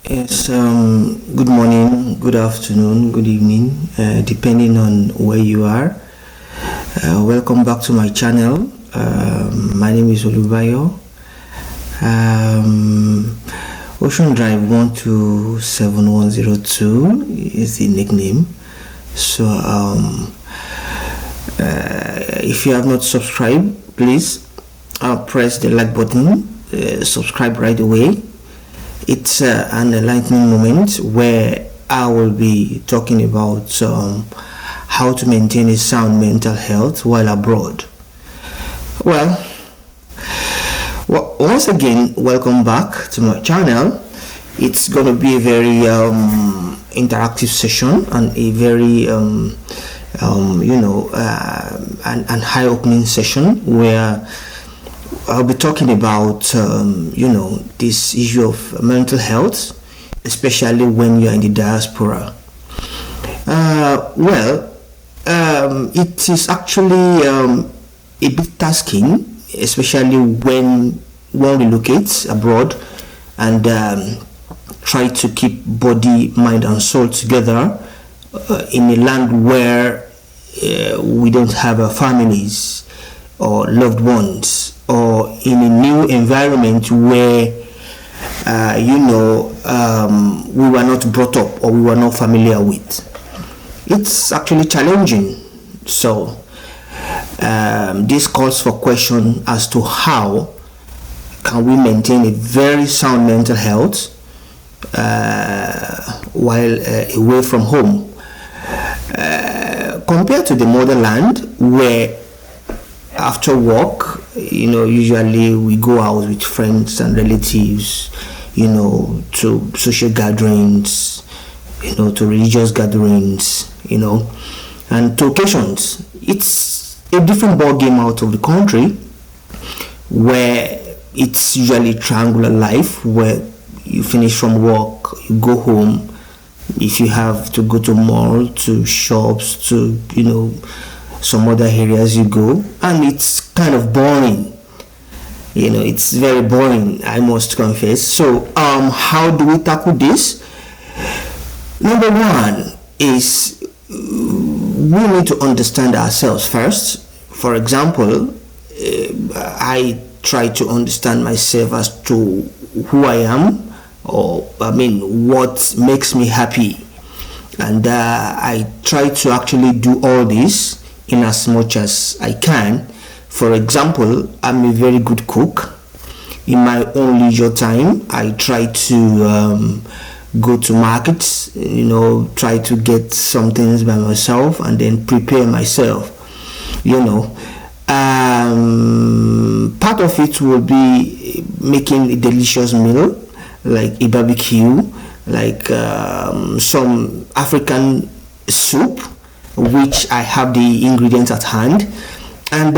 Yes, good morning, good afternoon, good evening, depending on where you are. Welcome back to my channel. My name is Olubayo. Ocean Drive 127102 is the nickname. So, if you have not subscribed, please press the like button, subscribe right away. It's an enlightening moment where I will be talking about how to maintain a sound mental health while abroad. Well, once again, welcome back to my channel. It's going to be a very interactive session and a very an eye-opening session where I'll be talking about this issue of mental health, especially when you're in the diaspora. It is actually a bit tasking, especially when one relocates abroad and try to keep body, mind, and soul together in a land where we don't have our families or loved ones, or in a new environment where we were not brought up or we were not familiar with. It's actually challenging. So this calls for question as to how can we maintain a very sound mental health while away from home, compared to the motherland, where after work, usually we go out with friends and relatives, to social gatherings, to religious gatherings, and to occasions. It's a different ball game out of the country, where it's usually triangular life, where you finish from work, you go home. If you have to go to mall, to shops, to some other areas, you go, and it's kind of boring. It's very boring, I must confess. So how do we tackle this? Number one is we need to understand ourselves first. For example, I try to understand myself as to who I am, or what makes me happy, and I try to actually do all this in as much as I can. For example, I'm a very good cook. In my own leisure time, I try to go to markets, try to get some things by myself and then prepare myself. Part of it will be making a delicious meal, like a barbecue, like some African soup, which I have the ingredients at hand. And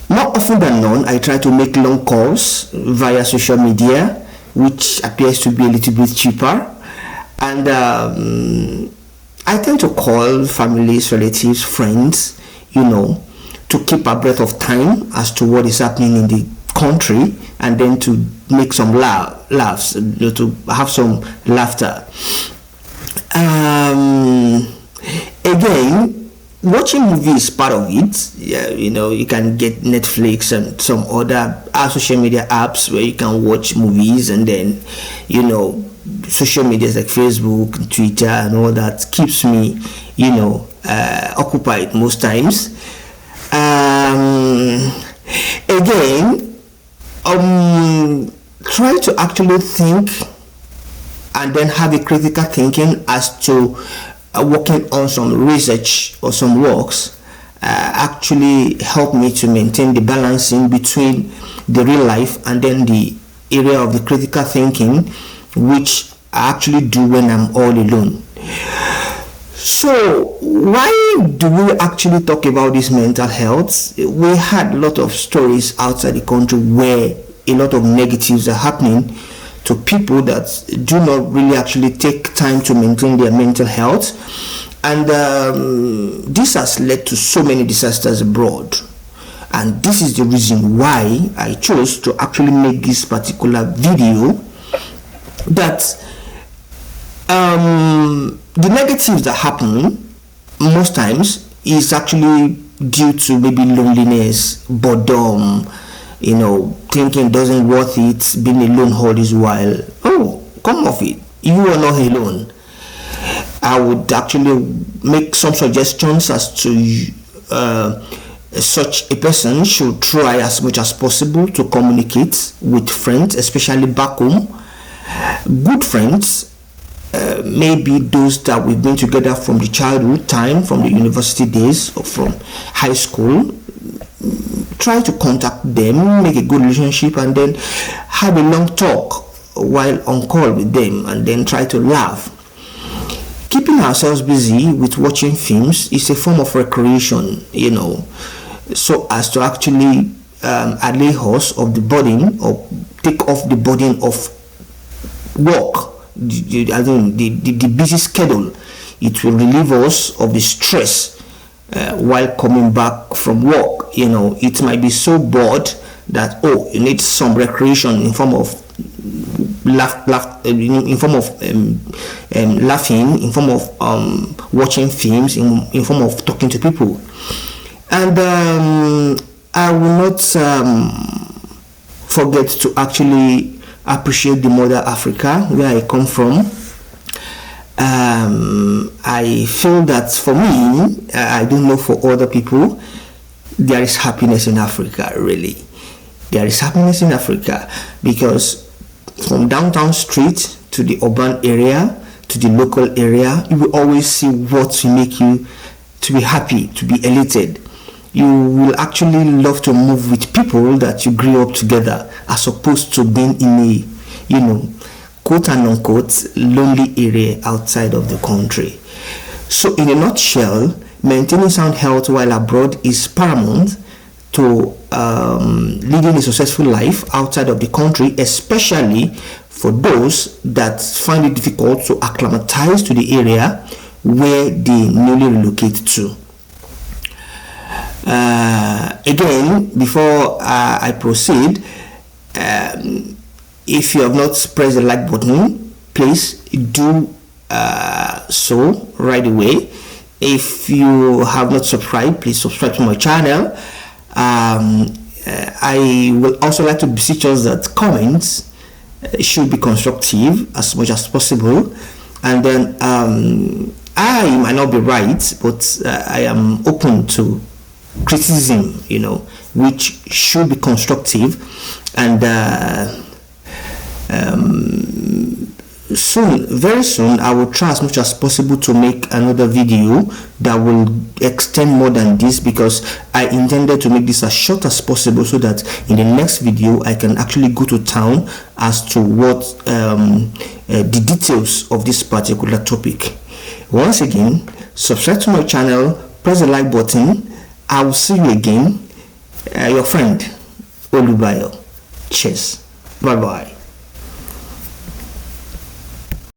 more often than not, I try to make long calls via social media, which appears to be a little bit cheaper. And I tend to call families, relatives, friends, to keep abreast of time as to what is happening in the country, and then to make some laughs, to have some laughter. Again, watching movies is part of it. You can get Netflix and some other social media apps where you can watch movies, and then social medias like Facebook, Twitter, and all that keeps me occupied most times. Again, try to actually think and then have a critical thinking as to working on some research or some works actually help me to maintain the balancing between the real life and then the area of the critical thinking, which I actually do when I'm all alone. So why do we actually talk about this mental health? We had a lot of stories outside the country where a lot of negatives are happening to people that do not really actually take time to maintain their mental health, and this has led to so many disasters abroad. And this is the reason why I chose to actually make this particular video that the negatives that happen most times is actually due to maybe loneliness, boredom, thinking it doesn't worth it, being alone all this while. Oh, come off it. You are not alone. I would actually make some suggestions as to such a person should try as much as possible to communicate with friends, especially back home. Good friends, maybe those that we've been together from the childhood time, from the university days or from high school. Try to contact them, make a good relationship, and then have a long talk while on call with them, and then try to laugh. Keeping ourselves busy with watching films is a form of recreation, so as to actually allay us of the burden, or take off the burden of work, the busy schedule. It will relieve us of the stress while coming back from work. It might be so bored that you need some recreation in form of in form of laughing, in form of watching films, in form of talking to people. And I will not forget to actually appreciate the mother Africa, where I come from. I feel that for me, I don't know for other people, there is happiness in Africa, really. There is happiness in Africa, because from downtown street to the urban area to the local area, you will always see what will make you to be happy, to be elated. You will actually love to move with people that you grew up together, as opposed to being in a, quote and unquote, lonely area outside of the country. So in a nutshell, maintaining sound health while abroad is paramount to leading a successful life outside of the country, especially for those that find it difficult to acclimatize to the area where they newly relocate to. Again, before I proceed, if you have not pressed the like button, please do so right away. If you have not subscribed, please subscribe to my channel. I will also like to beseech us that comments should be constructive as much as possible, and then I might not be right, but I am open to criticism, which should be constructive. And very soon, I will try as much as possible to make another video that will extend more than this, because I intended to make this as short as possible, so that in the next video I can actually go to town as to what the details of this particular topic. Once again, subscribe to my channel, press the like button. I will see you again. Your friend Olubayo. Cheers. Bye bye.